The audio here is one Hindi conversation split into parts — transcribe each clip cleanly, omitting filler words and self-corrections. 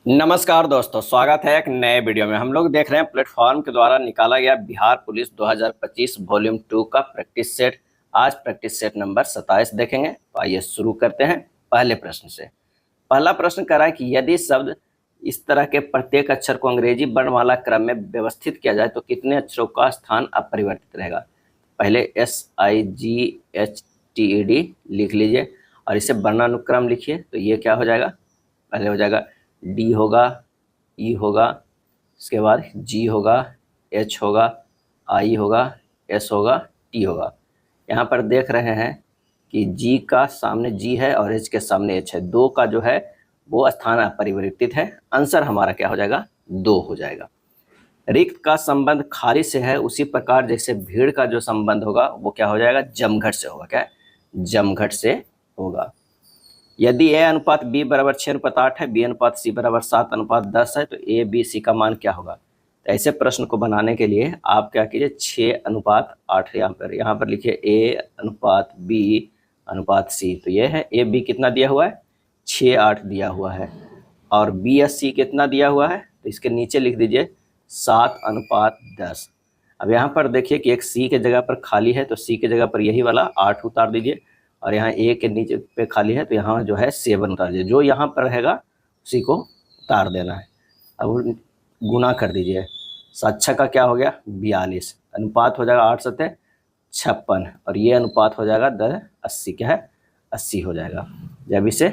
नमस्कार दोस्तों, स्वागत है एक नए वीडियो में। हम लोग देख रहे हैं प्लेटफॉर्म के द्वारा निकाला गया बिहार पुलिस 2025 वॉल्यूम 2 का प्रैक्टिस सेट। आज प्रैक्टिस सेट नंबर 27 देखेंगे। तो आइए शुरू करते हैं पहले प्रश्न से। पहला प्रश्न कह रहा है कि यदि शब्द इस तरह के प्रत्येक अक्षर को अंग्रेजी वर्णमाला क्रम में व्यवस्थित किया जाए तो कितने अक्षरों का स्थान अपरिवर्तित रहेगा। पहले SIGHTED लिख लीजिए और इसे वर्णानुक्रम लिखिए। तो ये क्या हो जाएगा, पहले हो जाएगा D होगा, E होगा, इसके बाद G होगा, H होगा, I होगा, S होगा, T होगा। यहाँ पर देख रहे हैं कि G का सामने G है और H के सामने H है। दो का जो है वो स्थान अपरिवर्तित है। आंसर हमारा क्या हो जाएगा, 2 हो जाएगा। रिक्त का संबंध खाली से है, उसी प्रकार जैसे भीड़ का जो संबंध होगा वो क्या हो जाएगा, जमघट से होगा। क्या है, जमघट से होगा। यदि A अनुपात B बराबर 6:8 है, B अनुपात C बराबर 7:10 है, तो A B C का मान क्या होगा। तो ऐसे प्रश्न को बनाने के लिए आप क्या कीजिए, 6:8 यहाँ पर लिखिए A अनुपात B अनुपात C। तो ये है A B कितना दिया हुआ है, 6:8 दिया हुआ है, और B या C कितना दिया हुआ है, तो इसके नीचे लिख दीजिए 7:10। अब यहाँ पर देखिए कि एक C के जगह पर खाली है, तो C के जगह पर यही वाला 8 उतार दीजिए, और यहाँ A के नीचे पे खाली है तो यहाँ जो है 7 उतार दीजिए। जो यहाँ पर रहेगा उसी को उतार देना है। अब गुना कर दीजिए। 7 का क्या हो गया, 42। अनुपात हो जाएगा 8 7 56, और ये अनुपात हो जाएगा 10 80। क्या है, 80 हो जाएगा। जब इसे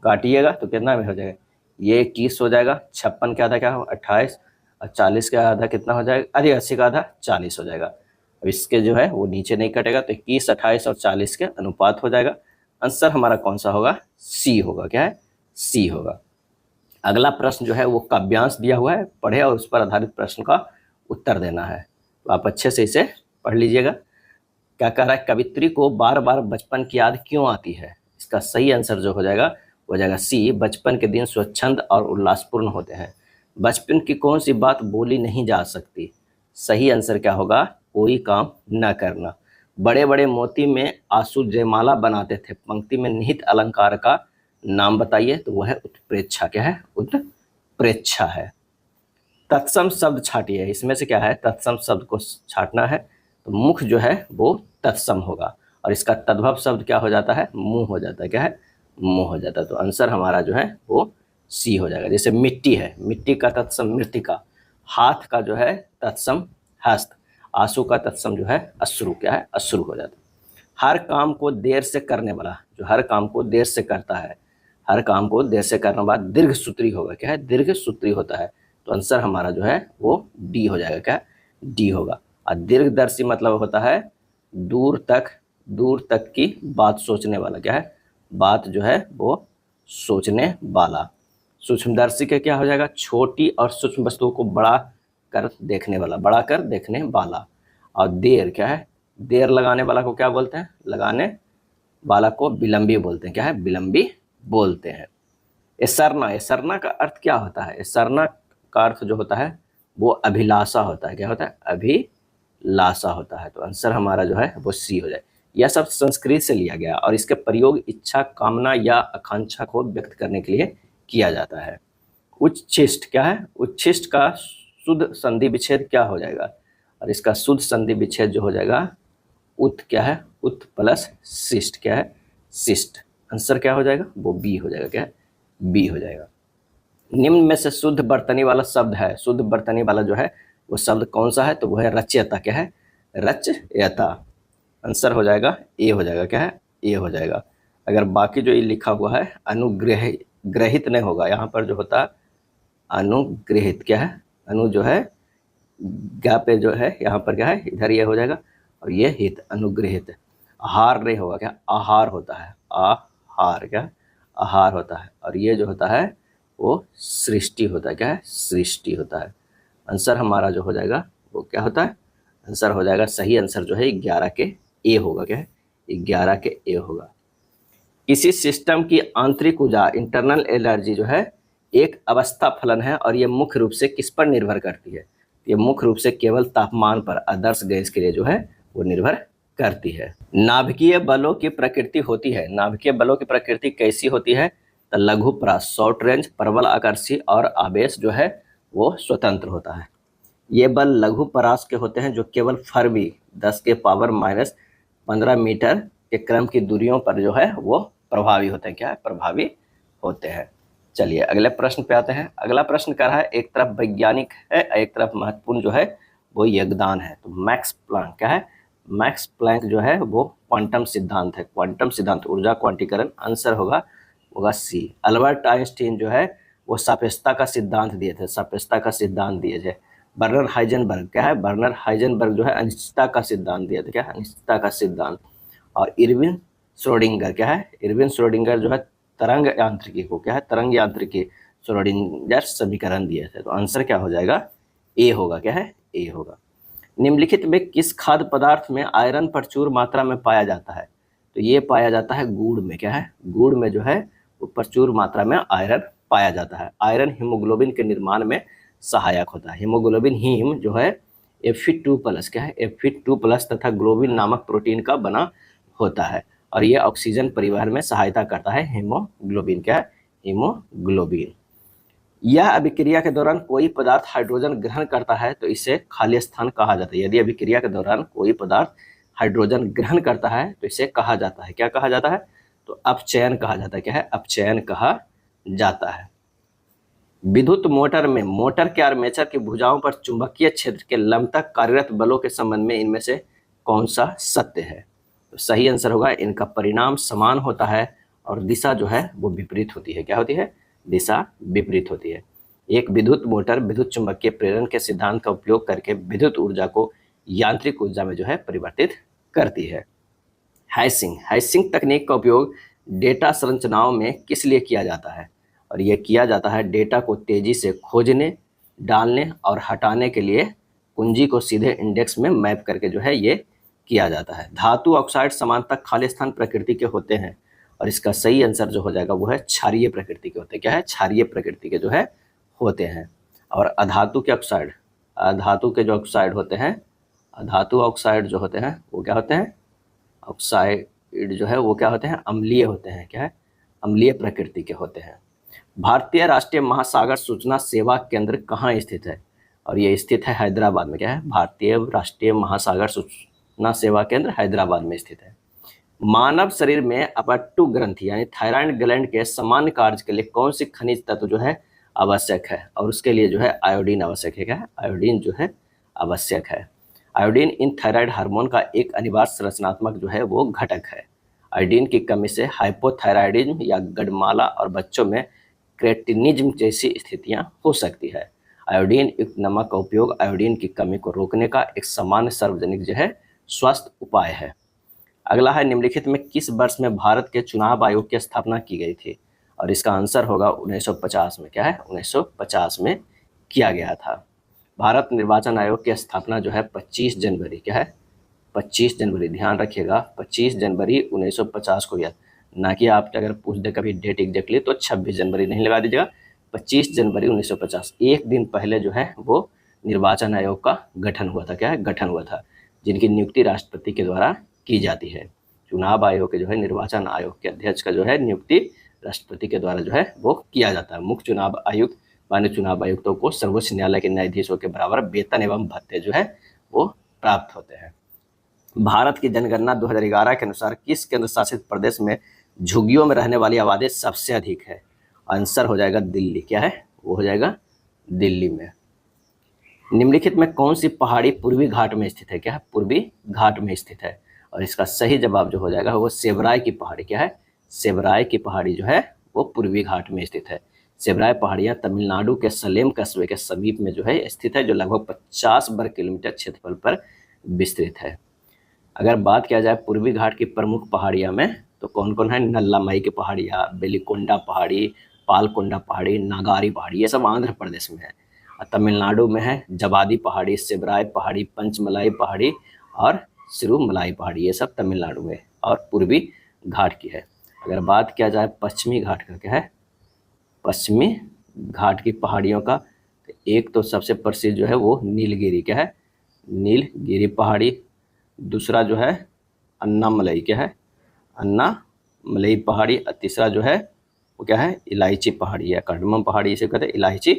काटिएगा तो कितना में हो जाएगा, ये 21 हो जाएगा। 56 का आधा क्या हो, 28, और 40 का आधा कितना हो जाएगा, अरे 80 का आधा 40 हो जाएगा। अब इसके जो है वो नीचे नहीं कटेगा, तो 21, 28 और 40 के अनुपात हो जाएगा। आंसर हमारा कौन सा होगा, सी होगा। क्या है, सी होगा। अगला प्रश्न जो है वो काव्यांश दिया हुआ है, पढ़े और उस पर आधारित प्रश्न का उत्तर देना है। तो आप अच्छे से इसे पढ़ लीजिएगा। क्या कह रहा है, कवित्री को बार बार बचपन की याद क्यों आती है। इसका सही आंसर जो हो जाएगा वो जाएगा सी, बचपन के दिन स्वच्छंद और उल्लासपूर्ण होते हैं। बचपन की कौन सी बात बोली नहीं जा सकती। सही आंसर क्या होगा, कोई काम न करना। बड़े बड़े मोती में आंसू जयमाला बनाते थे, पंक्ति में निहित अलंकार का नाम बताइए। तो वह है उत्प्रेक्षा। क्या है, उत्प्रेक्षा है। तत्सम शब्द छाटिए, इसमें से क्या है, तत्सम शब्द को छाटना है। तो मुख जो है वो तत्सम होगा, और इसका तद्भव शब्द क्या हो जाता है, मुंह हो जाता है। क्या है, मुंह हो जाता है। तो आंसर हमारा जो है वो सी हो जाएगा। जैसे मिट्टी है, मिट्टी का तत्सम मृत्तिका, हाथ का जो है तत्सम हस्त, आंसू का तत्सम जो है अश्रु। क्या है, अश्रु हो जाता है। हर काम को देर से करने वाला, जो हर काम को देर से करता है, हर काम को देर से करने वाला दीर्घ सूत्री होगा। क्या है, दीर्घ सूत्री होता है। तो आंसर हमारा जो है वो डी हो जाएगा। क्या, डी होगा। और दीर्घदर्शी मतलब होता है दूर तक की बात सोचने वाला। क्या है, बात जो है वो सोचने वाला। सूक्ष्मदर्शी का क्या हो जाएगा, छोटी और सूक्ष्म वस्तुओं को बड़ा कर देखने वाला, बड़ा कर देखने वाला। और देर क्या है, देर लगाने वाला को क्या बोलते हैं, लगाने वाला को विलंबी बोलते हैं। क्या है, विलंबी बोलते हैं। सरना का अर्थ क्या होता है, सरना का अर्थ जो होता है वो अभिलाषा होता है। क्या होता है, अभिलाषा होता है। तो आंसर हमारा जो है वो सी हो जाए। यह सब संस्कृत से लिया गया और इसके प्रयोग इच्छा, कामना या आकांक्षा को व्यक्त करने के लिए किया जाता है। उच्छिष्ट क्या है, उच्छिष्ट का शुद्ध संधि विच्छेद क्या हो जाएगा, और इसका शुद्ध संधि विच्छेद जो हो जाएगा उत। क्या है, उत प्लस शिष्ट। क्या है, शिष्ट। आंसर क्या हो जाएगा, वो बी हो जाएगा। क्या है, बी हो जाएगा। निम्न में से शुद्ध बर्तनी वाला शब्द है, शुद्ध बर्तनी वाला जो है वो शब्द कौन सा है, तो वो है रचयता। क्या है, रचयता। आंसर हो जाएगा ए हो जाएगा। क्या है, ए हो जाएगा। अगर बाकी जो ये लिखा हुआ है अनुग्रह ग्रहित नहीं होगा, यहाँ पर जो होता है अनुग्रहित। क्या है, अनु जो है गा पे जो है यहाँ पर क्या है, इधर ये हो जाएगा, और ये हित, अनुग्रहित। आहार नहीं होगा। क्या, आहार होता है, आहार। क्या, आहार होता है। और ये जो होता है वो सृष्टि होता है। क्या है, सृष्टि होता है। आंसर हमारा जो हो जाएगा वो क्या होता है, आंसर हो जाएगा, सही आंसर जो है 11 के ए होगा। क्या है, 11 के ए होगा। किसी सिस्टम की आंतरिक ऊर्जा, इंटरनल एनर्जी जो है एक अवस्था फलन है, और ये मुख्य रूप से किस पर निर्भर करती है, ये मुख्य रूप से केवल तापमान पर, आदर्श गैस के लिए जो है वो निर्भर करती है। नाभिकीय बलों की प्रकृति होती है, नाभिकीय बलों की प्रकृति कैसी होती है, तो लघु परास शॉर्ट रेंज, प्रबल आकर्षी और आवेश जो है वो स्वतंत्र होता है। ये बल लघु परास के होते हैं जो केवल फरमी 10⁻⁻15 मीटर के क्रम की दूरियों पर जो है वो प्रभावी होते हैं। क्या है? प्रभावी होते हैं। चलिए अगले प्रश्न पे आते हैं। अगला प्रश्न कह रहा है एक तरफ वैज्ञानिक है, एक तरफ महत्वपूर्ण जो है वो योगदान है। तो मैक्स प्लैंक क्या है? मैक्स प्लैंक जो है वो क्वांटम सिद्धांत है। क्वांटम सिद्धांत, ऊर्जा क्वांटीकरण। आंसर होगा सी। अल्बर्ट आइंस्टीन जो है वो सापेक्षता का सिद्धांत दिए थे, सापेक्षता का सिद्धांत दिए थे। बर्नर हाइजेनबर्ग क्या है? बर्नर हाइजेनबर्ग जो है अनिश्चितता का सिद्धांत दिया था। क्या है? अनिश्चितता का सिद्धांत। और इरविन श्रोडिंगर क्या है? इरविन श्रोडिंगर जो है तरंग यांत्रिकी को, क्या है? तरंग यांत्रिकी श्रोडिंगर समीकरण दिए थे। तो आंसर क्या हो जाएगा? ए होगा। क्या है? ए होगा। निम्नलिखित में किस खाद्य पदार्थ में आयरन प्रचुर मात्रा में पाया जाता है? तो ये पाया जाता है गुड़ में। क्या है? गुड़ में जो है वो प्रचुर मात्रा में आयरन पाया जाता है। आयरन हीमोग्लोबिन के निर्माण में सहायक होता है। हीमोग्लोबिन हीम जो है Fe2+, क्या है? Fe2+ तथा ग्लोबिन नामक प्रोटीन का बना होता है और ये ऑक्सीजन परिवहन में सहायता करता है। हीमोग्लोबिन क्या है? हीमोग्लोबिन। यह अभिक्रिया के दौरान कोई पदार्थ हाइड्रोजन ग्रहण करता है तो इसे खाली स्थान कहा जाता है। यदि अभिक्रिया के दौरान कोई पदार्थ हाइड्रोजन ग्रहण करता है तो इसे कहा जाता है, क्या कहा जाता है? तो अपचयन कहा जाता है। क्या है? अपचयन कहा जाता है। विद्युत मोटर में मोटर के आर्मेचर की भुजाओं पर चुंबकीय क्षेत्र के लंबतक कार्यरत बलों के संबंध में इनमें से कौन सा सत्य है? तो सही आंसर होगा इनका परिणाम समान होता है और दिशा जो है वो विपरीत होती है। क्या होती है? दिशा विपरीत होती है। एक विद्युत मोटर विद्युत चुंबकीय प्रेरण के सिद्धांत का उपयोग करके विद्युत ऊर्जा को यांत्रिक ऊर्जा में जो है परिवर्तित करती है। हैशिंग तकनीक का उपयोग डेटा संरचनाओं में किस लिए किया जाता है? और यह किया जाता है डेटा को तेजी से खोजने, डालने और हटाने के लिए कुंजी को सीधे इंडेक्स में मैप करके जो है ये किया जाता है। धातु ऑक्साइड समानतः खाली स्थान प्रकृति के होते हैं और इसका सही आंसर जो हो जाएगा वो है क्षारीय प्रकृति के होते हैं। क्या है? क्षारीय प्रकृति के जो है होते हैं। और अधातु के ऑक्साइड, अधातु के जो ऑक्साइड होते हैं, अधातु ऑक्साइड जो होते हैं वो क्या होते हैं? ऑक्साइड जो है वो क्या होते हैं? अम्लीय होते हैं। क्या है? अम्लीय प्रकृति के होते हैं। भारतीय राष्ट्रीय महासागर सूचना सेवा केंद्र कहाँ स्थित है? और ये स्थित है हैदराबाद में। क्या है? भारतीय राष्ट्रीय महासागर सूचना सेवा केंद्र हैदराबाद में स्थित है। मानव शरीर में अपट्टु ग्रंथि यानी थायराइड ग्लैंड के सामान्य कार्य के लिए कौन सी खनिज तत्व जो है आवश्यक है? और उसके लिए जो है आयोडीन आवश्यक है। क्या है? आयोडीन जो है आवश्यक है। आयोडीन इन थायराइड हार्मोन का एक अनिवार्य संरचनात्मक जो है वो घटक है। आयोडीन की कमी से हाइपोथायराइडिज्म या गडमाला और बच्चों में क्रेटिनिज्म जैसी स्थितियां हो सकती है। आयोडीन युक्त नमक का उपयोग आयोडीन की कमी को रोकने का एक सामान्य सार्वजनिक जो है स्वास्थ्य उपाय है। अगला है निम्नलिखित में किस वर्ष में भारत के चुनाव आयोग की स्थापना की गई थी? और इसका आंसर होगा 1950 में। क्या है? 1950 में किया गया था। भारत निर्वाचन आयोग की स्थापना जो है 25 जनवरी, क्या है? 25 जनवरी, ध्यान रखिएगा 25 जनवरी 1950 को याद, ना कि आप अगर पूछ दे कभी डेट एग्जैक्टली तो 26 जनवरी नहीं लगा दीजिएगा। 25 जनवरी 1950, एक दिन पहले जो है वो निर्वाचन आयोग का गठन हुआ था। क्या है? गठन हुआ था, जिनकी नियुक्ति राष्ट्रपति के द्वारा की जाती है। चुनाव आयोग के जो है निर्वाचन आयोग के अध्यक्ष का जो है नियुक्ति राष्ट्रपति के द्वारा जो है वो किया जाता है। मुख्य चुनाव आयुक्त माननीय चुनाव आयुक्तों को सर्वोच्च न्यायालय के न्यायाधीशों के बराबर वेतन एवं भत्ते जो है वो प्राप्त होते हैं। भारत की जनगणना 2011 के अनुसार किस केंद्र शासित प्रदेश में झुग्गियों में रहने वाली आबादी सबसे अधिक है? आंसर हो जाएगा दिल्ली। क्या है? वो हो जाएगा दिल्ली में। निम्नलिखित में कौन सी पहाड़ी पूर्वी घाट में स्थित है? क्या है? पूर्वी घाट में स्थित है और इसका सही जवाब जो हो जाएगा वो सेवराय की पहाड़ी। क्या है? सेवराय की पहाड़ी जो है वो पूर्वी घाट में स्थित है। सेवराय पहाड़ियाँ तमिलनाडु के सलेम कस्बे के समीप में जो है स्थित है, जो लगभग 50 वर्ग किलोमीटर क्षेत्रफल पर विस्तृत है। अगर बात किया जाए पूर्वी घाट की प्रमुख पहाड़ियाँ में तो कौन कौन है? नल्लामाई की पहाड़ियाँ, बेलीकोंडा पहाड़ी, पालकोंडा पहाड़ी, नागारी पहाड़ी, ये सब आंध्र प्रदेश में है। तमिलनाडु में है जवादी पहाड़ी, सेवराय पहाड़ी, पंचमलाई पहाड़ी और सिरुमलाई पहाड़ी, ये सब तमिलनाडु में और पूर्वी घाट की है। अगर बात किया जाए पश्चिमी घाट का, क्या है? पश्चिमी घाट की पहाड़ियों का तो एक तो सबसे प्रसिद्ध जो है वो नीलगिरी। क्या है? नीलगिरी पहाड़ी। दूसरा जो है अन्नामलई। क्या है? अन्नामलई पहाड़ी। और तीसरा जो है वो क्या है, इलायची पहाड़ी या कार्डमम पहाड़ी, इसे कहते हैं इलायची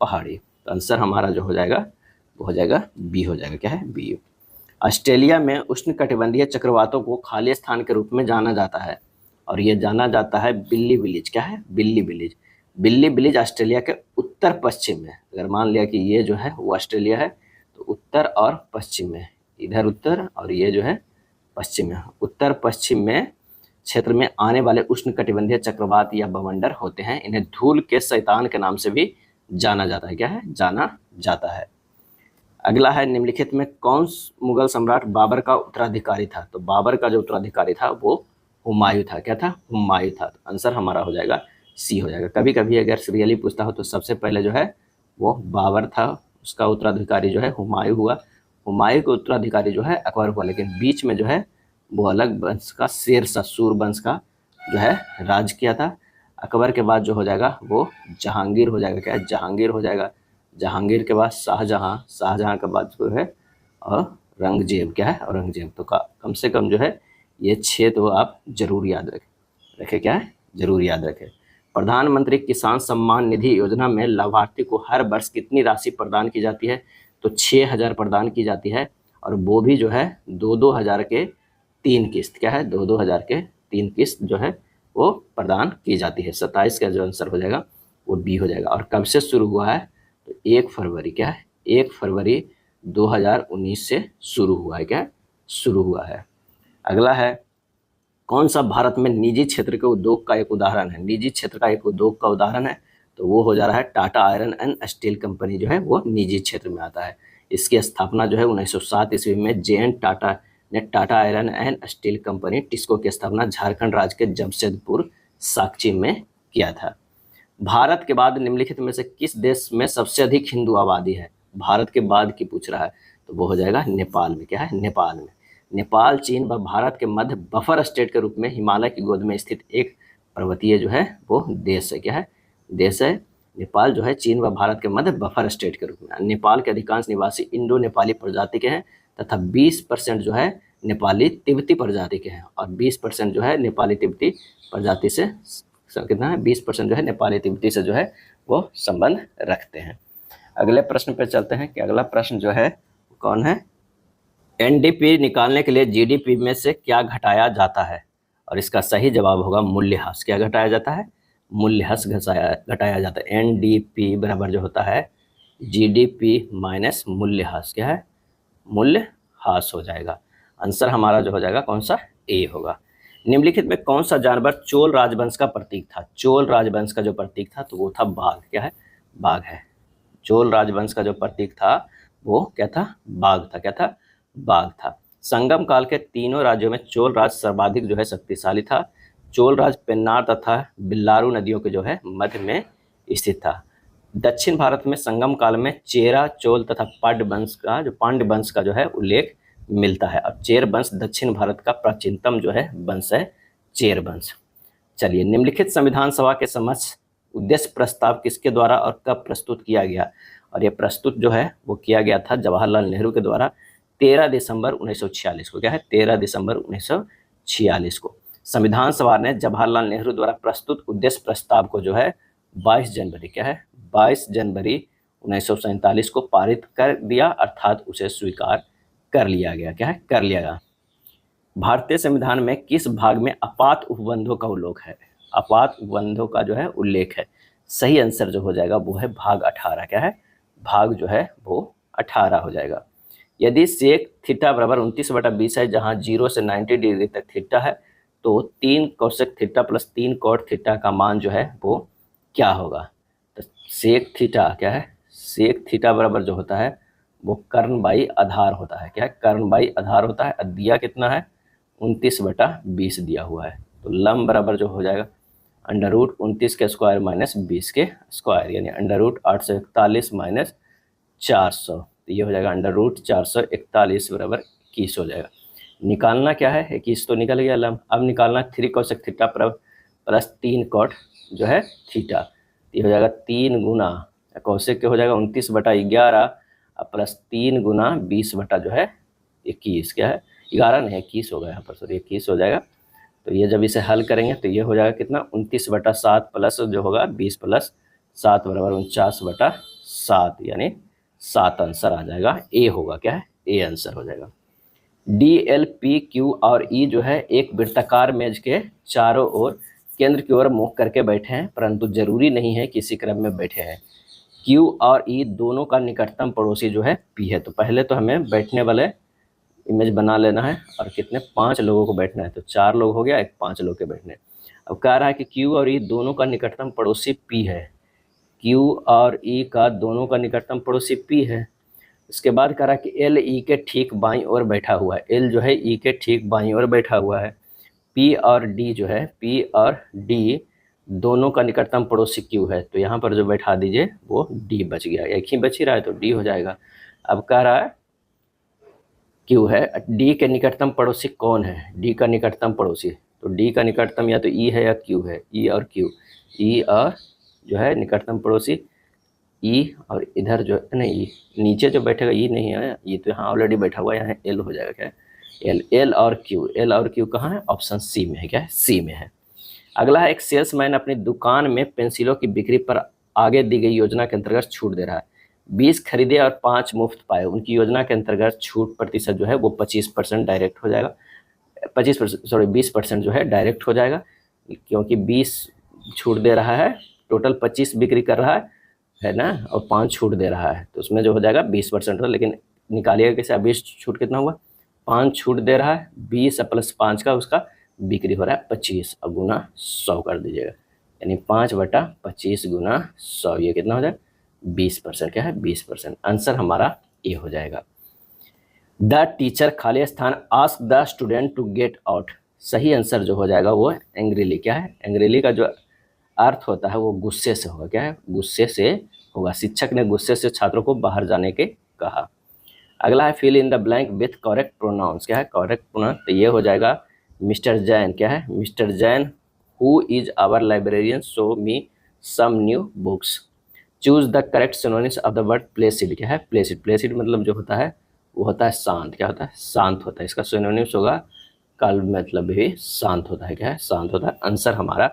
पहाड़ी। तो आंसर हमारा जो हो जाएगा वो हो जाएगा बी हो जाएगा, क्या है, बी। ऑस्ट्रेलिया में उष्णकटिबंधीय चक्रवातों को खाली स्थान के रूप में जाना जाता है और ये जाना जाता है बिल्ली विलेज, क्या है, बिल्ली विलेज। बिल्ली विलेज ऑस्ट्रेलिया के उत्तर पश्चिम में, अगर मान लिया कि ये जो है वो ऑस्ट्रेलिया है तो उत्तर और पश्चिम में, इधर उत्तर और ये जो है पश्चिम में, उत्तर पश्चिम में क्षेत्र में आने वाले उष्णकटिबंधीय चक्रवात या बवंडर होते हैं। इन्हें धूल के शैतान के नाम से भी जाना जाता है, क्या है, जाना जाता है। अगला है, निम्नलिखित में कौन मुगल सम्राट बाबर का उत्तराधिकारी था? तो बाबर का जो उत्तराधिकारी था वो हुमायूं था, क्या था, हुमायूं था। तो आंसर हमारा हो जाएगा सी हो जाएगा। कभी कभी अगर सीरियली पूछता हो तो सबसे पहले जो है वो बाबर था, उसका उत्तराधिकारी जो है हुमायूं हुआ, हुमायूं के उत्तराधिकारी जो है अकबर हुआ, लेकिन बीच में जो है वो अलग वंश का शेरशाह सूर वंश का जो है राज किया था। अकबर के बाद जो हो जाएगा वो जहांगीर हो जाएगा, क्या है, जहांगीर हो जाएगा। जहांगीर के बाद शाहजहां, शाहजहां के बाद जो है औरंगजेब, क्या है, औरंगजेब। तो कम से कम जो है ये 6 तो आप जरूर याद रखें, क्या है, जरूर याद रखें। प्रधानमंत्री किसान सम्मान निधि योजना में लाभार्थी को हर वर्ष कितनी राशि प्रदान की जाती है? तो 6,000 प्रदान की जाती है और वो भी जो है 2-2 हज़ार के 3 किस्त, क्या है, 2-2 हज़ार के 3 किस्त जो है वो प्रदान की जाती है। 27 का जो आंसर हो जाएगा वो बी हो जाएगा। और कब से शुरू हुआ है? तो 1 फरवरी, क्या है, 1 फरवरी 2019 से शुरू हुआ है, क्या शुरू हुआ है। अगला है, कौन सा भारत में निजी क्षेत्र के उद्योग का एक उदाहरण है? निजी क्षेत्र का एक उद्योग का उदाहरण है तो वो हो जा रहा है Tata iron and steel company, जो है वो निजी क्षेत्र में आता है। इसकी स्थापना जो है 1907 ईस्वी में जे.एन. टाटा ने Tata iron and steel company TISCO की स्थापना झारखंड राज्य के जमशेदपुर साकची में किया था। भारत के बाद निम्नलिखित में से किस देश में सबसे अधिक हिंदू आबादी है? भारत के बाद की पूछ रहा है तो वो हो जाएगा नेपाल में, क्या है, नेपाल में। नेपाल चीन व भारत के मध्य बफर स्टेट के रूप में हिमालय की गोद में स्थित एक पर्वतीय जो है वो देश है, क्या है, देश है। नेपाल जो है चीन व भारत के मध्य बफर स्टेट के रूप में। नेपाल के अधिकांश निवासी इंडो नेपाली प्रजाति के हैं तथा 20% जो है नेपाली तिब्बती प्रजाति के हैं और 20% जो है नेपाली तिब्बती प्रजाति से कितना है, 20% जो है नेपाली तिब्बती से जो है वो संबंध रखते हैं। अगले प्रश्न पे चलते हैं कि अगला प्रश्न जो है कौन है, एनडीपी निकालने के लिए जीडीपी में से क्या घटाया जाता है? और इसका सही जवाब होगा मूल्यह्रास। क्या घटाया जाता है? मूल्यह्रास घटाया जाता है। एनडीपी बराबर जो होता है जीडीपी माइनस मूल्यह्रास, क्या है, मूल्यह्रास हो जाएगा। आंसर हमारा जो हो जाएगा कौन सा, ए होगा। निम्नलिखित में कौन सा जानवर चोल राजवंश का प्रतीक था? चोल राजवंश का जो प्रतीक था तो वो था बाघ, क्या है, बाघ है। चोल राजवंश का जो प्रतीक था वो क्या था, बाघ था, क्या था, बाघ था। संगम काल के तीनों राज्यों में चोल राज सर्वाधिक जो है शक्तिशाली था। चोल राज पेन्नार तथा बिल्लारू नदियों के जो है मध्य में स्थित था। दक्षिण भारत में संगम काल में चेरा, चोल तथा पांड्य वंश का जो है उल्लेख मिलता है और चेर वंश दक्षिण भारत का प्राचीनतम जो है वंश है, चेर वंश। चलिए, निम्नलिखित संविधान सभा के समक्ष उद्देश्य प्रस्ताव किसके द्वारा और कब प्रस्तुत किया गया? और ये प्रस्तुत जो है वो किया गया था जवाहरलाल नेहरू के द्वारा 13 दिसंबर 1946 को, क्या है, 13 दिसंबर 1946 को। संविधान सभा ने जवाहरलाल नेहरू द्वारा प्रस्तुत उद्देश्य प्रस्ताव को जो है 22 जनवरी, क्या है, 22 जनवरी 1947 को पारित कर दिया, अर्थात उसे स्वीकार कर लिया गया, क्या है, कर लिया गया। भारतीय संविधान में किस भाग में आपात उपबंधों का उल्लेख है? आपात उपबंधों का जो है उल्लेख है। सही आंसर जो हो जाएगा वो है भाग 18, क्या है, भाग जो है वो 18 हो जाएगा। यदि सेक थीटा बराबर 29/20 है जहां 0 से 90 डिग्री तक थीटा है तो 3 cosec theta plus 3 cot theta का मान जो है वो क्या होगा? तो सेक थीटा क्या है, सेक थीटा बराबर जो होता है वो कर्ण बाई आधार होता है, क्या है, कर्ण बाई आधार होता है। दिया कितना है, 29/20 दिया हुआ है। तो लंब बराबर जो हो जाएगा √29 के स्क्वायर माइनस 20 के स्क्वायर, यानी √841 माइनस 400, तो ये हो जाएगा √441 बराबर 21 हो जाएगा। निकालना क्या है, 21 तो निकल गया लंब। अब निकालना 3 कोसेक थीटा प्लस 3 कॉट जो है थीटा, ये हो जाएगा 3 गुना कोसेक के हो जाएगा 29/11 प्लस 3 गुना 20 बटा जो है 21, क्या है, 11 नहीं 21 होगा यहाँ पर, सॉरी 21 हो जाएगा। तो ये जब इसे हल करेंगे तो ये हो जाएगा कितना 29/7 प्लस जो होगा 20 + 7 बराबर 49/7, यानी 7 आंसर आ जाएगा। ए होगा, क्या है, ए आंसर हो जाएगा। डी, एल, पी, क्यू और ई जो है एक वृत्ताकार मेज के चारों ओर केंद्र की ओर मुख करके बैठे हैं, परंतु जरूरी नहीं है कि इसी क्रम में बैठे हैं। क्यू और ई दोनों का निकटतम पड़ोसी जो है पी है। तो पहले तो हमें बैठने वाले इमेज बना लेना है, और कितने 5 लोगों को बैठना है, तो 4 लोग हो गया, एक 5 लोग के बैठने। अब कह रहा है कि क्यू और ई दोनों का निकटतम पड़ोसी पी है। क्यू और ई का दोनों का निकटतम पड़ोसी पी है। इसके बाद कह रहा है कि एल ई के ठीक बाईं ओर बैठा हुआ है। एल जो है ई के ठीक बाईं ओर बैठा हुआ है। पी और डी जो है, पी और डी दोनों का निकटतम पड़ोसी क्यू है। तो यहाँ पर जो बैठा दीजिए वो डी बच गया, एक ही बच ही रहा है तो डी हो जाएगा। अब कह रहा है क्यू है, डी के निकटतम पड़ोसी कौन है, डी का निकटतम पड़ोसी, तो डी का निकटतम या तो ई है या क्यू है, ई और क्यू। ई और जो है निकटतम पड़ोसी ई, और इधर जो है नहीं, ई नीचे जो बैठेगा ई नहीं है, ये तो यहाँ ऑलरेडी बैठा हुआ है, यहाँ एल हो जाएगा, क्या है, एल। एल और क्यू, एल और क्यू कहाँ है, ऑप्शन सी में है, क्या है, सी में है। अगला है, एक सेल्समैन अपनी दुकान में पेंसिलों की बिक्री पर आगे दी गई योजना के अंतर्गत छूट दे रहा है। 20 खरीदे और 5 मुफ्त पाए। उनकी योजना के अंतर्गत छूट प्रतिशत जो है वो 25% डायरेक्ट हो जाएगा, 20% जो है डायरेक्ट हो जाएगा, क्योंकि 20 छूट दे रहा है, टोटल 25 बिक्री कर रहा है ना, और 5 छूट दे रहा है, तो उसमें जो हो जाएगा 20% होगा। लेकिन निकालिएगा कैसे, 20 छूट कितना हुआ, 5 छूट दे रहा है, 20 + 5 का उसका बिक्री हो रहा है 25, और गुना 100 कर दीजिएगा, यानी 5/25 गुना 100, ये कितना हो जाए 20%, क्या है 20%। आंसर हमारा ए हो जाएगा। द टीचर खाली स्थान ask the student to get out. सही आंसर जो हो जाएगा वो एंग्रीली, क्या है, एंग्रीली का जो अर्थ होता है वो गुस्से से होगा, क्या है, गुस्से से होगा। शिक्षक ने गुस्से से छात्रों को बाहर जाने के कहा। अगला है, fill in the blank with correct pronounce, क्या है, करेक्ट प्रोनाउन, तो ये हो जाएगा मिस्टर जैन, क्या है, mister Jain who is our librarian show me some new books. Choose the correct synonyms of the word placid, क्या है, प्लेसिड। प्लेसिड मतलब जो होता है वो होता है शांत, क्या होता है, शांत होता है। इसका सिनोनिम्स होगा काल्म, मतलब भी शांत होता है, क्या है, शांत होता है। आंसर हमारा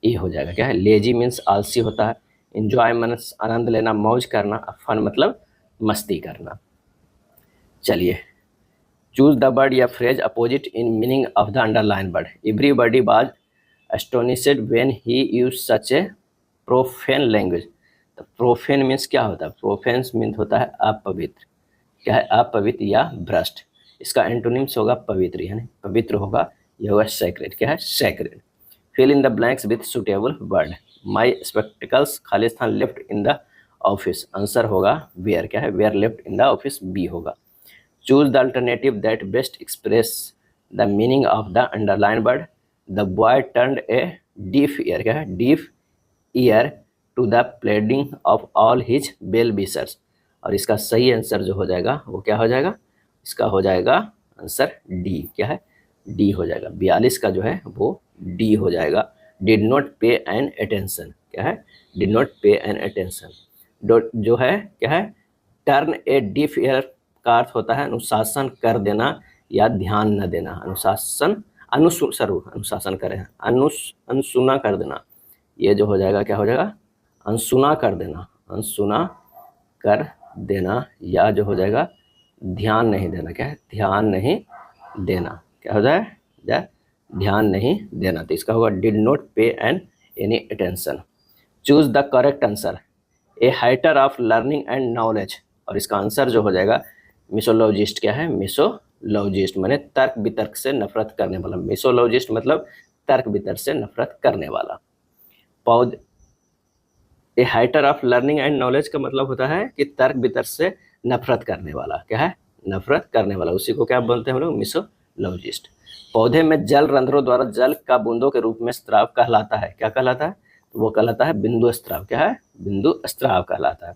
ए हो जाएगा, क्या है, लेजी मीन्स आलसी होता है। इंजॉय मीन्स आनंद लेना, मौज करना। फन मतलब मस्ती करना। चलिए, चूज द वर्ड या phrase opposite in meaning of the underline word. Everybody was astonished when he used such A profane language. तो प्रोफेन मीन्स क्या होता है, प्रोफेन मीन्स होता है अपवित्र, क्या है, अपवित्र या भ्रष्ट। इसका एंटोनिम्स होगा पवित्र, यानी पवित्र होगा, यह होगा सैक्रेड, क्या है, sacred. Fill in the blanks with suitable word. My spectacles खाली स्थान left in the office. Answer होगा वेयर, क्या है, where left in the office, B होगा। Choose the alternative that best express the meaning of the underline word. The boy turned a deaf ear, क्या है, deaf ear to the pleading of all his well wishers. और इसका सही आंसर जो हो जाएगा वो क्या हो जाएगा, इसका हो जाएगा आंसर डी, क्या है, डी हो जाएगा। 42 का जो है वो डी हो जाएगा। Did not pay N attention, क्या है, did not pay N attention. जो है क्या है, टर्न ए डीफ ईयर का अर्थ होता है अनुशासन कर देना या ध्यान न देना। अनुशासन, अनुशासन करें, अनसुना कर देना, ये जो हो जाएगा क्या हो जाएगा, अनसुना कर देना, अनसुना कर देना, या जो हो जाएगा ध्यान नहीं देना, क्या है, ध्यान नहीं देना, क्या हो जाए ध्यान नहीं देना। तो इसका होगा did not pay an any attention. Choose the correct answer. A hater of learning and knowledge. और इसका आंसर जो हो जाएगा मिसोलॉजिस्ट, क्या है, मिसोलॉजिस्ट माने तर्क वितर्क से नफरत करने वाला। मिसोलॉजिस्ट मतलब तर्क वितर्क से नफरत करने वाला। पौध ए hater of learning and knowledge का मतलब होता है कि तर्क वितर्क से नफरत करने वाला, क्या है, नफरत करने वाला, उसी को क्या बोलते हैं हम लोग, मिसोलॉजिस्ट। पौधे में जल रंध्रों द्वारा जल का बूंदों के रूप में स्त्राव कहलाता है, क्या कहलाता है, तो वो कहलाता है बिंदु स्त्राव, क्या है, बिंदु स्त्राव कहलाता है।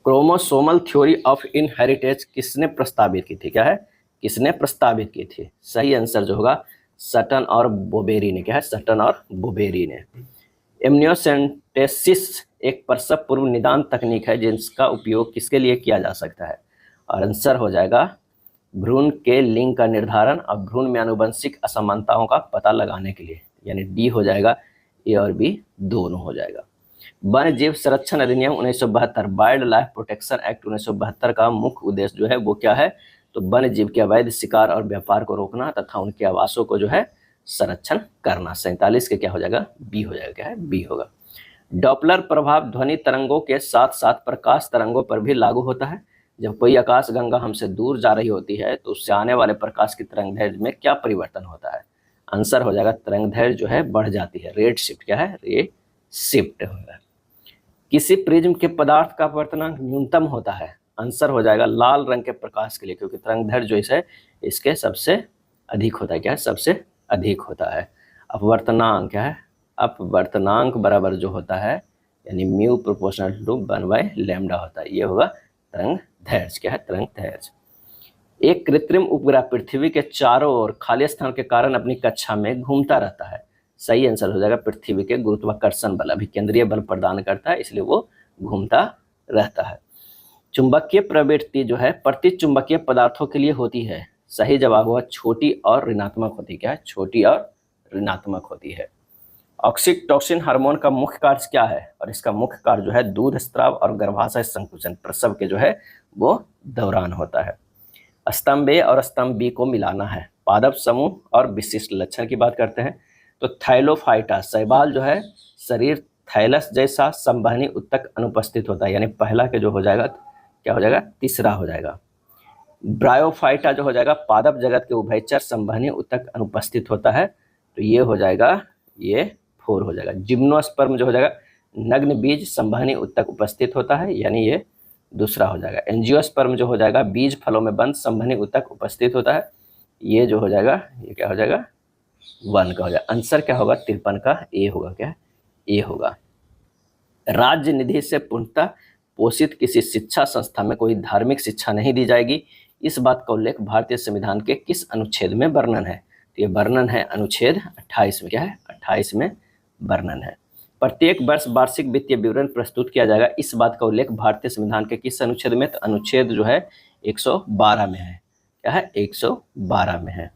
क्रोमोसोमल थ्योरी ऑफ इनहेरिटेंस किसने प्रस्तावित की थी, क्या है, किसने प्रस्तावित की थी। सही आंसर जो होगा सटन और बोबेरी ने, क्या है, सटन और बोबेरी ने। एमनियोसेंटेसिस एक प्रसव पूर्व निदान तकनीक है जिसका उपयोग किसके लिए किया जा सकता है। और आंसर हो जाएगा भ्रूण के लिंग का निर्धारण और भ्रूण में आनुवंशिक असमानताओं का पता लगाने के लिए, यानी डी हो जाएगा, ए और बी दोनों हो जाएगा। वन्य जीव संरक्षण अधिनियम 1972, वाइल्ड लाइफ प्रोटेक्शन एक्ट 1972 का मुख्य उद्देश्य जो है वो क्या है, तो वन्य जीव के अवैध शिकार और व्यापार को रोकना तथा उनके आवासों को जो है संरक्षण करना। 47 के क्या हो जाएगा, बी हो जाएगा, क्या है, बी होगा। डॉपलर प्रभाव ध्वनि तरंगों के साथ साथ प्रकाश तरंगों पर भी लागू होता है। जब कोई आकाशगंगा हमसे दूर जा रही होती है तो उससे आने वाले प्रकाश की तरंग दैर्घ्य में क्या परिवर्तन होता है, आंसर हो जाएगा तरंग दैर्घ्य जो है बढ़ जाती है, रेड शिफ्ट, क्या है, रे शिफ्ट होगा। किसी प्रिज्म के पदार्थ का अपवर्तनांक न्यूनतम होता है, आंसर हो जाएगा लाल रंग के प्रकाश के लिए, क्योंकि तरंग दैर्घ्य जो है इसके सबसे अधिक होता है, क्या है, सबसे अधिक होता है। अपवर्तनांक क्या है, अपवर्तनांक बराबर जो होता है यानी म्यू प्रोपोर्शनल टू 1/λ होता है, ये होगा तरंग दैर्घ्य, क्या है, तरंग दैर्घ्य। एक कृत्रिम उपग्रह पृथ्वी के चारों ओर खाली स्थान के कारण अपनी कक्षा में घूमता रहता है, सही आंसर हो जाएगा पृथ्वी के गुरुत्वाकर्षण बल, अभिकेंद्रीय बल प्रदान करता है, इसलिए वो घूमता रहता है। चुंबकीय प्रवृत्ति जो है प्रति चुंबकीय पदार्थों के लिए होती है, सही जवाब हुआ छोटी और ऋणात्मक होती है, क्या है, छोटी और ऋणात्मक होती है। ऑक्सीटोसिन हार्मोन का मुख्य कार्य क्या है, और इसका मुख्य कार्य जो है दूध स्त्राव और गर्भाशय संकुचन प्रसव के जो है वो दौरान होता है। स्तंभ ए और स्तंभ बी को मिलाना है। पादप समूह और विशिष्ट लक्षण की बात करते हैं तो थाइलोफाइटा शैवाल जो है शरीर थैलस जैसा संवहनी उत्तक अनुपस्थित होता है, यानी पहला के जो हो जाएगा क्या हो जाएगा, तीसरा हो जाएगा। ब्रायोफाइटा जो हो जाएगा पादप जगत के उभयचर संवहनी उत्तक अनुपस्थित होता है, तो ये हो जाएगा, ये 4 हो जाएगा। जिम्नोस्पर्म जो हो जाएगा नग्न बीज संवहनी उत्तक उपस्थित होता है, यानी ये दूसरा हो जाएगा। एंजियोस्पर्म जो हो जाएगा बीज फलों में बंद संवहनी उत्तक उपस्थित होता है, ये जो हो जाएगा ये क्या हो जाएगा, 1 का हो जाएगा। आंसर क्या होगा 53 का ए होगा, क्या ए होगा। राज्य निधि से पूर्णतः पोषित किसी शिक्षा संस्था में कोई धार्मिक शिक्षा नहीं दी जाएगी, इस बात का उल्लेख भारतीय संविधान के किस अनुच्छेद में वर्णन है, तो ये वर्णन है अनुच्छेद 28 में, क्या है, 28 में वर्णन है। प्रत्येक वर्ष वार्षिक वित्तीय विवरण प्रस्तुत किया जाएगा, इस बात का उल्लेख भारतीय संविधान के किस अनुच्छेद में, तो अनुच्छेद जो है 112 में है, क्या है, 112 में है।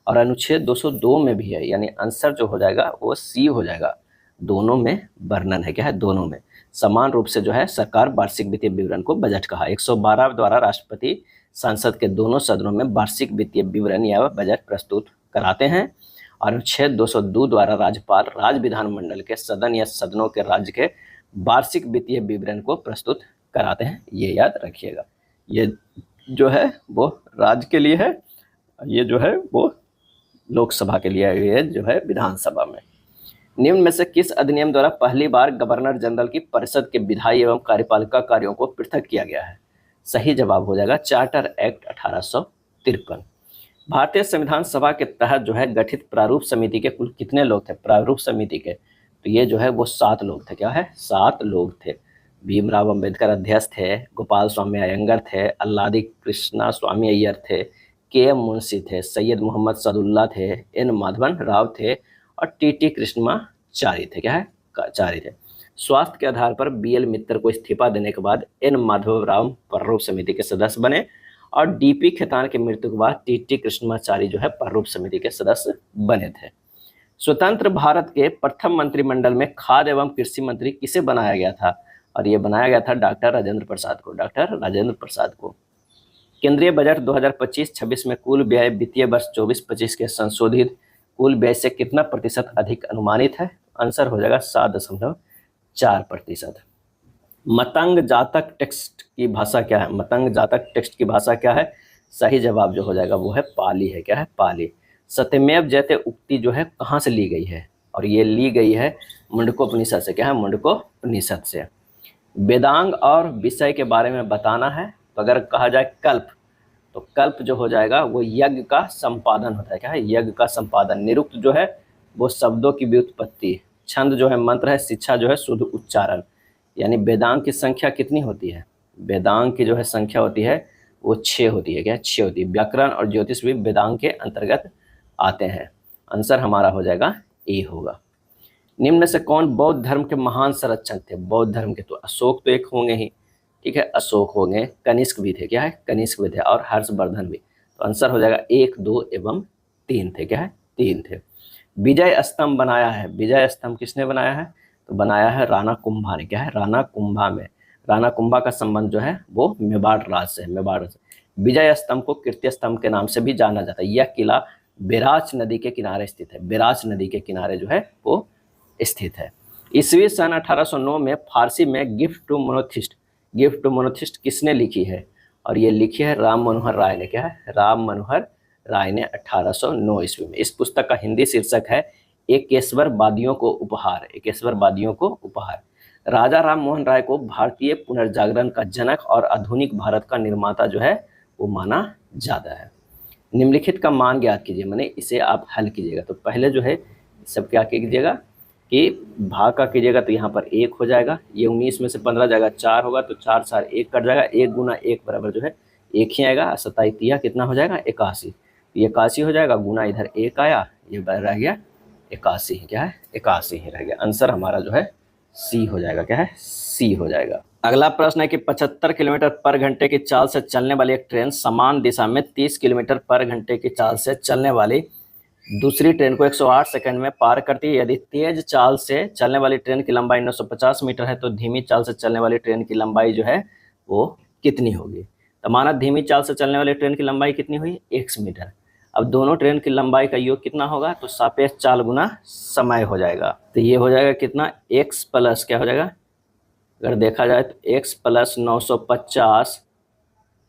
और अनुच्छेद 202 में भी है, यानी आंसर जो हो जाएगा वो सी हो जाएगा, दोनों में वर्णन है, क्या है, दोनों में समान रूप से जो है सरकार वार्षिक वित्तीय विवरण को बजट कहा। 112 द्वारा राष्ट्रपति संसद के दोनों सदनों में वार्षिक वित्तीय विवरण या बजट प्रस्तुत कराते हैं, और अनुच्छेद 202 द्वारा राज्यपाल राज्य विधानमंडल के सदन या सदनों के राज्य के वार्षिक वित्तीय विवरण को प्रस्तुत कराते हैं, ये याद रखिएगा। ये जो है वो राज्य के लिए है, ये जो है वो लोकसभा के लिए, ये जो है विधानसभा में। निम्न में से किस अधिनियम द्वारा पहली बार गवर्नर जनरल की परिषद के विधायी एवं कार्यपालिका कार्यों को पृथक किया गया है, सही जवाब हो जाएगा चार्टर एक्ट 1853। भारतीय संविधान सभा के तहत जो है गठित प्रारूप समिति के कुल कितने लोग थे, प्रारूप समिति के, तो ये जो है वो 7 लोग थे, क्या है, 7 लोग थे। भीमराव अंबेडकर अध्यक्ष थे, गोपाल स्वामी अयंगर थे, अल्लादी कृष्णा स्वामी अय्यर थे, के.एम. मुंशी थे, सैयद मोहम्मद सदुल्ला थे, एन माधवन राव थे और टी.टी. कृष्णमाचारी थे, क्या है, चारी थे। स्वास्थ्य के आधार पर बी.एल. मित्तर को इस्तीफा देने के बाद एन माधव राव प्रारूप समिति के सदस्य बने, और डी.पी. खेतान की मृत्यु के बाद टी.टी. कृष्णमाचारी जो है प्रारूप समिति के सदस्य बने थे। स्वतंत्र भारत के प्रथम मंत्रिमंडल में खाद्य एवं कृषि मंत्री किसे बनाया गया था, और ये बनाया गया था डॉक्टर राजेंद्र प्रसाद को, डॉक्टर राजेंद्र प्रसाद को। केंद्रीय बजट 2025-26 में कुल व्यय वित्तीय वर्ष 24-25 के संशोधित कुल व्यय से कितना प्रतिशत अधिक अनुमानित है, आंसर हो जाएगा 7.4%। मतंग जातक टेक्स्ट की भाषा क्या है, मतंग जातक टेक्स्ट की भाषा क्या है, सही जवाब जो हो जाएगा वो है पाली है, क्या है, पाली। सत्यमेव जयते उक्ति जो है कहाँ से ली गई है, और ये ली गई है मुंडकोपनिषद से, क्या है, मुंडकोपनिषद से। वेदांग और विषय के बारे में बताना है, तो अगर कहा जाए कल्प, तो कल्प जो हो जाएगा वो यज्ञ का संपादन होता है, क्या है, यज्ञ का संपादन। निरुक्त जो है वो शब्दों की व्युत्पत्ति, छंद जो है मंत्र है, शिक्षा जो है शुद्ध उच्चारण। यानी वेदांग की संख्या कितनी होती है, वेदांग की जो है संख्या होती है वो 6 होती है, क्या 6 होती है। व्याकरण और ज्योतिष भी वेदांग के अंतर्गत आते हैं, आंसर हमारा हो जाएगा ए होगा। निम्न से कौन बौद्ध धर्म के महान संरक्षक थे, बौद्ध धर्म के, तो अशोक तो एक होंगे ही, ठीक है, अशोक होंगे, कनिष्क भी थे, क्या है, कनिष्क भी थे, और हर्षवर्धन भी। तो आंसर हो जाएगा 1, 2 एवं 3 थे। क्या है? 3 थे। विजय स्तंभ बनाया है, विजय स्तंभ किसने बनाया है? तो बनाया है राणा कुंभा ने। क्या है? राणा कुंभा में। राणा कुंभा का संबंध जो है वो मेवाड़ राज से है, मेवाड़ से। विजय स्तंभ को कीर्ति स्तंभ के नाम से भी जाना जाता है। यह किला बेराच नदी के किनारे स्थित है, बेराच नदी के किनारे जो है वो स्थित है। ईस्वी सन 1809 में फारसी में gift to monotheist, gift to monotheist किसने लिखी है? और ये लिखी है राम मनोहर राय ने। क्या है? राम मनोहर राय ने 1809 ईस्वी में। इस पुस्तक का हिंदी शीर्षक है एकेश्वरवादियों को उपहार, एकेश्वरवादियों को उपहार। राजा राम मोहन राय को भारतीय पुनर्जागरण का जनक और आधुनिक भारत का निर्माता जो है वो माना जाता है। निम्नलिखित का मान ज्ञात कीजिए, माने इसे आप हल कीजिएगा। तो पहले जो है सब क्या कीजिएगा कि भाग का कीजिएगा, तो यहाँ पर 1 हो जाएगा, ये 19 में से 15 जाएगा 4 होगा, तो 4 4 1 कट जाएगा, 1 गुना 1 बराबर जो है 1 ही आएगा। 27 तिया कितना हो जाएगा? 81। ये 81 हो जाएगा, गुना इधर 1 आया, ये रह गया 81। क्या है? 81 ही रह गया। आंसर हमारा जो है सी हो जाएगा। क्या है? सी हो जाएगा। अगला प्रश्न है कि 75 किलोमीटर पर घंटे की चाल से चलने वाली एक ट्रेन समान दिशा में 30 किलोमीटर पर घंटे की चाल से चलने वाली दूसरी ट्रेन को 108 सेकंड में पार करती है। यदि तेज चाल से चलने वाली ट्रेन की लंबाई 950 मीटर है तो धीमी चाल से चलने वाली ट्रेन की लंबाई जो है वो कितनी होगी? तो माना धीमी चाल से चलने वाली ट्रेन की लंबाई कितनी हुई? 100 मीटर। अब दोनों ट्रेन की लंबाई का योग कितना होगा? तो सापेक्ष चाल गुना समय हो जाएगा। तो ये हो जाएगा कितना? x प्लस क्या हो जाएगा? अगर देखा जाए तो x प्लस 950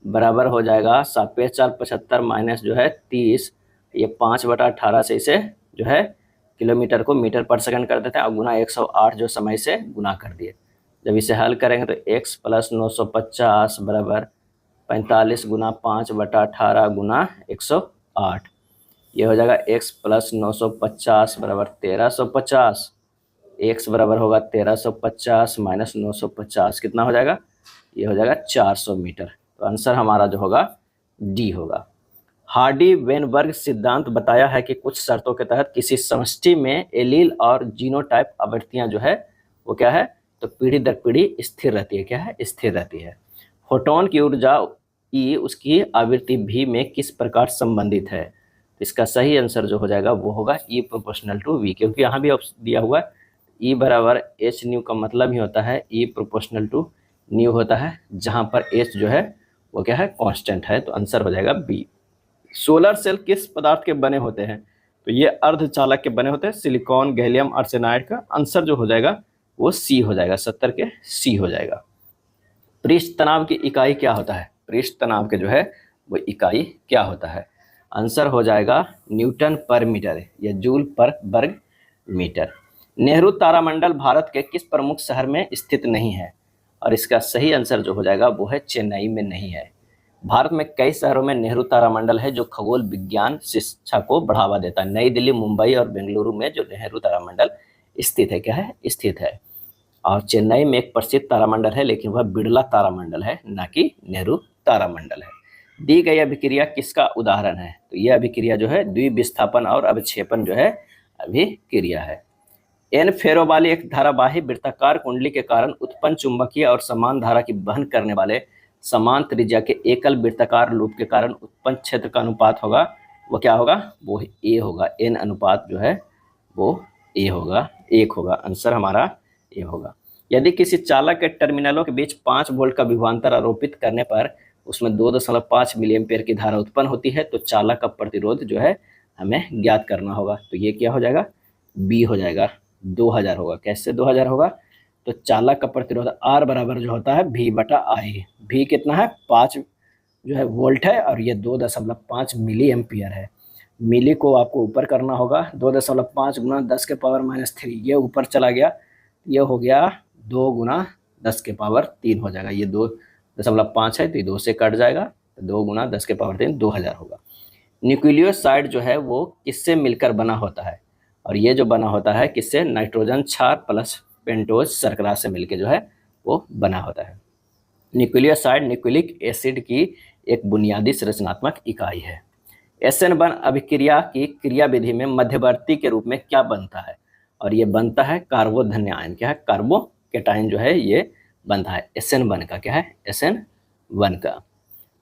बराबर हो जाएगा सापेक्ष चाल 75 माइनस जो है 30, ये 5/18 से इसे जो है किलोमीटर को मीटर पर सेकंड कर देते हैं और गुना 108 जो समय से गुना कर दिए। जब इसे हल करेंगे तो x प्लस 950 बराबर 45 गुना 5/18 गुना 108, ये हो जाएगा x प्लस 950 बराबर 1350, x बराबर होगा 1350 माइनस 950 कितना हो जाएगा? ये हो जाएगा 400 मीटर। तो आंसर हमारा जो होगा डी होगा। हार्डी वेनबर्ग सिद्धांत बताया है कि कुछ शर्तों के तहत किसी समष्टि में एलील और जीनोटाइप आवृत्तियां जो है वो क्या है? तो पीढ़ी दर पीढ़ी स्थिर रहती है। क्या है? स्थिर रहती है। फोटोन की ऊर्जा ई उसकी आवृत्ति भी में किस प्रकार संबंधित है? तो इसका सही आंसर जो हो जाएगा वो होगा ई प्रोपोर्शनल टू वी, क्योंकि यहाँ भी दिया हुआ है ई बराबर एच न्यू का मतलब ही होता है ई प्रोपोर्शनल टू न्यू होता है, जहाँ पर एच जो है वो क्या है? कांस्टेंट है। तो आंसर हो जाएगा बी। सोलर सेल किस पदार्थ के बने होते हैं? तो ये अर्धचालक के बने होते हैं, सिलिकॉन, गैलियम आर्सेनाइड का। आंसर जो हो जाएगा वो सी हो जाएगा, 70 के सी हो जाएगा। पृष्ठ तनाव की इकाई क्या होता है? पृष्ठ तनाव के जो है वो इकाई क्या होता है? आंसर हो जाएगा न्यूटन पर मीटर या जूल पर वर्ग मीटर। नेहरू तारामंडल भारत के किस प्रमुख शहर में स्थित नहीं है? और इसका सही आंसर जो हो जाएगा वो है चेन्नई में नहीं है। भारत में कई शहरों में नेहरू तारामंडल है जो खगोल विज्ञान शिक्षा को बढ़ावा देता है। नई दिल्ली, मुंबई और बेंगलुरु में जो नेहरू तारामंडल स्थित है, क्या है? स्थित है। और चेन्नई में एक प्रसिद्ध तारामंडल है, लेकिन वह बिरला तारामंडल है, ना कि नेहरू तारामंडल है। दी गई अभिक्रिया किसका उदाहरण है? तो यह अभिक्रिया जो है द्विविस्थापन और अवक्षेपण जो है अभिक्रिया है। एन फेरो वाली एक धारावाही वृत्ताकार कुंडली के कारण उत्पन्न चुंबकीय और समान धारा की वहन करने वाले समान त्रिज्या के एकल वृत्ताकार लूप के कारण उत्पन्न क्षेत्र का अनुपात होगा वो क्या होगा? वो ए होगा। एन अनुपात जो है वो ए होगा, 1 होगा। आंसर हमारा ए होगा। यदि किसी चालक के टर्मिनलों के बीच 5 वोल्ट का विभवांतर आरोपित करने पर उसमें 2.5 मिली एम्पियर की धारा उत्पन्न होती है तो चालक का प्रतिरोध जो है हमें ज्ञात करना होगा। तो ये क्या हो जाएगा? बी हो जाएगा, 2000 होगा। कैसे 2000 होगा? तो चालक का प्रतिरोध R बराबर जो होता है V बटा I। V कितना है? 5 जो है वोल्ट है और ये 2.5 मिली एम्पियर है। मिली को आपको ऊपर करना होगा, 2.5 गुना 10 के पावर -3, ये ऊपर चला गया, ये हो गया 2 गुना 10 के पावर 3 हो जाएगा। ये 2.5 है तो ये 2 से कट जाएगा, तो 2 गुना 10 के पावर 3 2000 होगा। न्यूक्लियोसाइड जो है वो किससे मिलकर बना होता है? और ये जो बना होता है किससे? नाइट्रोजन क्षार प्लस पेंटोज शर्करा से मिलकर जो है वो बना होता है। न्यूक्लियोसाइड न्यूक्लिक एसिड की एक बुनियादी संरचनात्मक इकाई है। SN1 अभिक्रिया की क्रिया विधि में मध्यवर्ती के रूप में क्या बनता है? और ये बनता है कार्बोधन्य आयन। क्या है? कार्बोकेटायन जो है ये बनता है SN1 का। क्या है? SN1 का।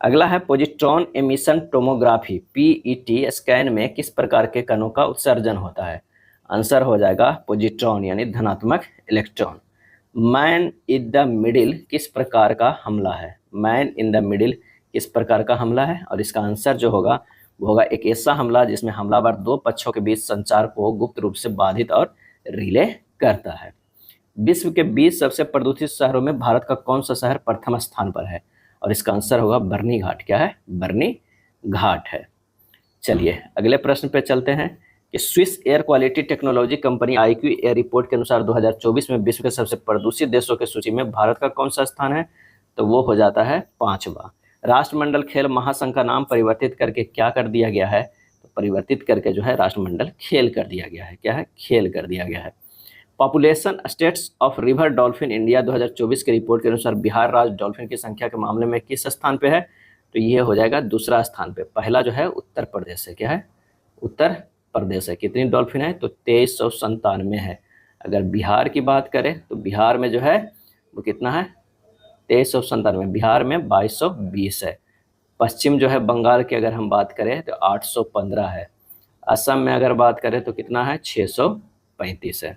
अगला है positron emission tomography PET scan में किस प्रकार के कणों का उत्सर्जन होता है? आंसर हो जाएगा पोजिट्रॉन यानी धनात्मक electron. Man in the middle किस प्रकार का हमला है? मैन इन द मिडिल किस प्रकार का हमला है? और इसका आंसर जो होगा वो होगा एक ऐसा हमला जिसमें हमलावर दो पक्षों के बीच संचार को गुप्त रूप से बाधित और रिले करता है। विश्व के 20 सबसे प्रदूषित शहरों में भारत का कौन सा शहर प्रथम स्थान पर है? और इसका आंसर होगा बरनी घाट। क्या है? बरनी घाट है। चलिए अगले प्रश्न पे चलते हैं कि Swiss air quality technology company IQ air report के अनुसार 2024 में विश्व के सबसे प्रदूषित देशों की सूची में भारत का कौन सा स्थान है? तो वो हो जाता है 5वां। राष्ट्रमंडल खेल महासंघ का नाम परिवर्तित करके क्या कर दिया गया है? तो परिवर्तित करके जो है राष्ट्रमंडल खेल कर दिया गया है। क्या है? खेल कर दिया गया है। Population states of river dolphin India 2024 की रिपोर्ट के अनुसार बिहार राज्य डॉल्फिन की संख्या के मामले में किस स्थान पे है? तो ये हो जाएगा दूसरा स्थान पे। पहला जो है उत्तर प्रदेश है। क्या है? उत्तर प्रदेश है। कितनी डॉल्फिन है? तो 2397 है। अगर बिहार की बात करें तो बिहार में जो है वो कितना है? 2397। बिहार में 2220 है। पश्चिम जो है बंगाल की अगर हम बात करें तो 815 है। असम में अगर बात करें तो कितना है? 635 है।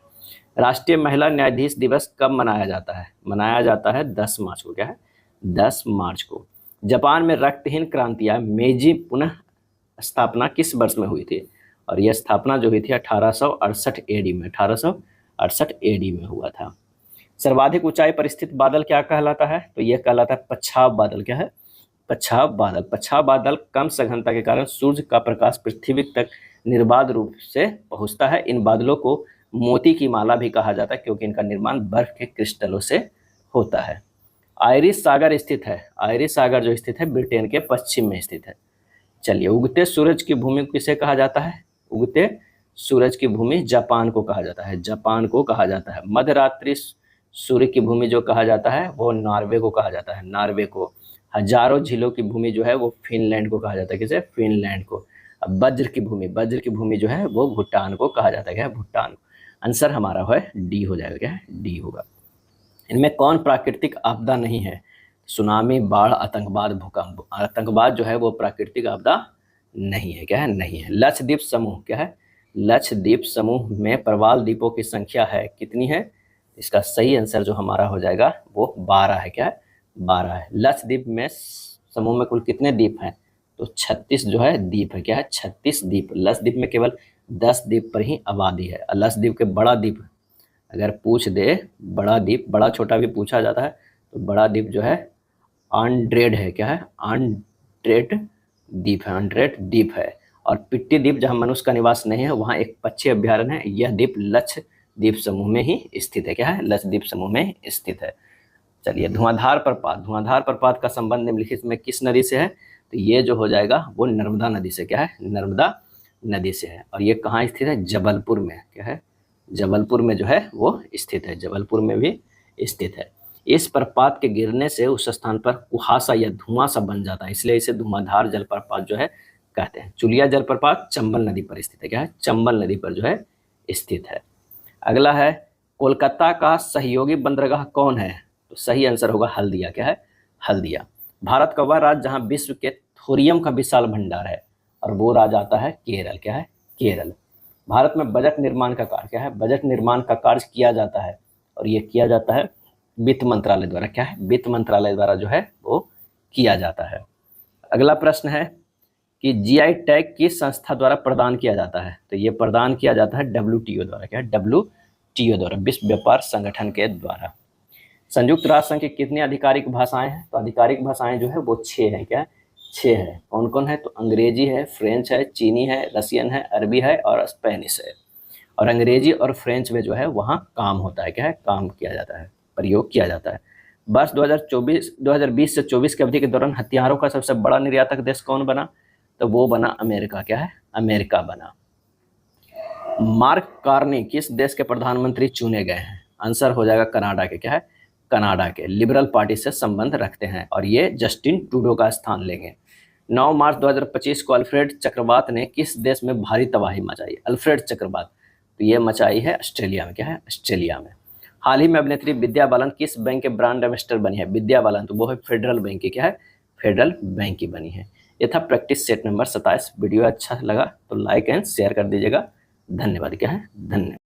राष्ट्रीय महिला न्यायाधीश दिवस कब मनाया जाता है? मनाया जाता है 10 मार्च को। क्या है? 10 मार्च को। जापान में रक्तहीन क्रांति या मेजी पुनः स्थापना किस वर्ष में हुई थी? और यह स्थापना जो हुई थी 1868 एडी में। 1868 एडी में हुआ था। सर्वाधिक ऊंचाई पर स्थित बादल क्या कहलाता है? तो यह कहलाता है पच्छाव बादल। क्या है? पच्छाव बादल। पच्छाव बादल कम सघनता के कारण सूर्य का प्रकाश पृथ्वी तक निर्बाध रूप से पहुंचता है। इन बादलों को मोती की माला भी कहा जाता है क्योंकि इनका निर्माण बर्फ के क्रिस्टलों से होता है। आयरिश सागर स्थित है। आयरिश सागर जो स्थित है ब्रिटेन के पश्चिम में स्थित है। चलिए उगते सूरज की भूमि किसे कहा जाता है? उगते सूरज की भूमि जापान को कहा जाता है। जापान को कहा जाता है। मध्यरात्रि सूर्य की भूमि जो कहा जाता है वो नॉर्वे को कहा जाता है। नॉर्वे को। हजारों झीलों की भूमि जो है वो फिनलैंड को कहा जाता है। किसे? फिनलैंड को। अब वज्र की भूमि जो है वो भूटान को कहा जाता है। क्या है? भूटान। आंसर हमारा है डी हो जाएगा। क्या है? डी होगा। इनमें कौन प्राकृतिक आपदा नहीं है? सुनामी, बाढ़, आतंकवाद, भूकंप। आतंकवाद जो है वो प्राकृतिक आपदा नहीं है। क्या है? नहीं है। लक्षद्वीप समूह। क्या है? लक्षद्वीप समूह में प्रवाल द्वीपों की संख्या है कितनी है? इसका सही आंसर जो हमारा हो जाएगा वो 12 है। क्या है? 12 है। लक्षद्वीप में समूह में कुल कितने द्वीप हैं? तो 36 जो है द्वीप है। क्या है? 36 द्वीप। लक्षद्वीप में केवल 10 द्वीप पर ही आबादी है। लक्षद्वीप के बड़ा द्वीप अगर पूछ दे, बड़ा द्वीप, बड़ा छोटा भी पूछा जाता है तो बड़ा द्वीप जो है आंड्रेड है। क्या है? आंड्रेड द्वीप है। आंड्रेड द्वीप है। और पिट्टी द्वीप जहाँ मनुष्य का निवास नहीं है वहाँ एक पक्षी अभ्यारण्य है। यह द्वीप लक्षद्वीप समूह में ही स्थित है। क्या है? लक्षद्वीप समूह में स्थित है। चलिए धुआंधार प्रपात। धुआंधार प्रपात का संबंध निम्नलिखित में किस नदी से है? तो ये जो हो जाएगा वो नर्मदा नदी से। क्या है? नर्मदा नदी से है। और ये कहाँ स्थित है? जबलपुर में। क्या है? जबलपुर में जो है वो स्थित है। जबलपुर में भी स्थित है। इस प्रपात के गिरने से उस स्थान पर कुहासा या धुआं सा बन जाता है, इसलिए इसे धुआंधार जलप्रपात जो है कहते हैं। चुलिया जलप्रपात चंबल नदी पर स्थित है। क्या है? चंबल नदी पर जो है स्थित है। अगला है कोलकाता का सहयोगी बंदरगाह कौन है? तो सही आंसर होगा हल्दिया। क्या है? हल्दिया। भारत का वह राज्य जहाँ विश्व के थोरियम का विशाल भंडार है और वो राज्य आता है केरल। क्या है? केरल। भारत में बजट निर्माण का कार्य क्या है? बजट निर्माण का कार्य किया जाता है और ये किया जाता है वित्त मंत्रालय द्वारा। क्या है? वित्त मंत्रालय द्वारा जो है वो किया जाता है। अगला प्रश्न है कि जीआई टैग किस संस्था द्वारा प्रदान किया जाता है? तो ये प्रदान किया जाता है WTO द्वारा। क्या है? WTO द्वारा, विश्व व्यापार संगठन के द्वारा। संयुक्त राष्ट्र संघ की कितनी आधिकारिक भाषाएं हैं? तो आधिकारिक भाषाएं जो है वो 6 है। क्या है? 6 है। कौन कौन है? तो अंग्रेजी है, फ्रेंच है, चीनी है, रशियन है, अरबी है और स्पेनिश है। और अंग्रेजी और फ्रेंच में जो है वहाँ काम होता है। क्या है? काम किया जाता है, प्रयोग किया जाता है। वर्ष 2020 से 24 की अवधि के दौरान हथियारों का सबसे बड़ा निर्यातक देश कौन बना? तो वो बना अमेरिका। क्या है? अमेरिका बना। मार्क कार्नी किस देश के प्रधानमंत्री चुने गए हैं? आंसर हो जाएगा कनाडा के। क्या है? कनाडा के। लिबरल पार्टी से संबंध रखते हैं और ये जस्टिन ट्रूडो का स्थान लेंगे। 9 मार्च 2025 को अल्फ्रेड चक्रवात ने किस देश में भारी तबाही मचाई? अल्फ्रेड चक्रवात तो ये मचाई है ऑस्ट्रेलिया में। क्या है? ऑस्ट्रेलिया में। हाल ही में अभिनेत्री विद्या बालन किस बैंक के ब्रांड एम्बेसडर बनी है? विद्या बालन तो वो है फेडरल बैंक की। क्या है? फेडरल बैंक की बनी है। ये था प्रैक्टिस सेट नंबर 27। वीडियो अच्छा लगा तो लाइक एंड शेयर कर दीजिएगा। धन्यवाद। क्या है? धन्यवाद।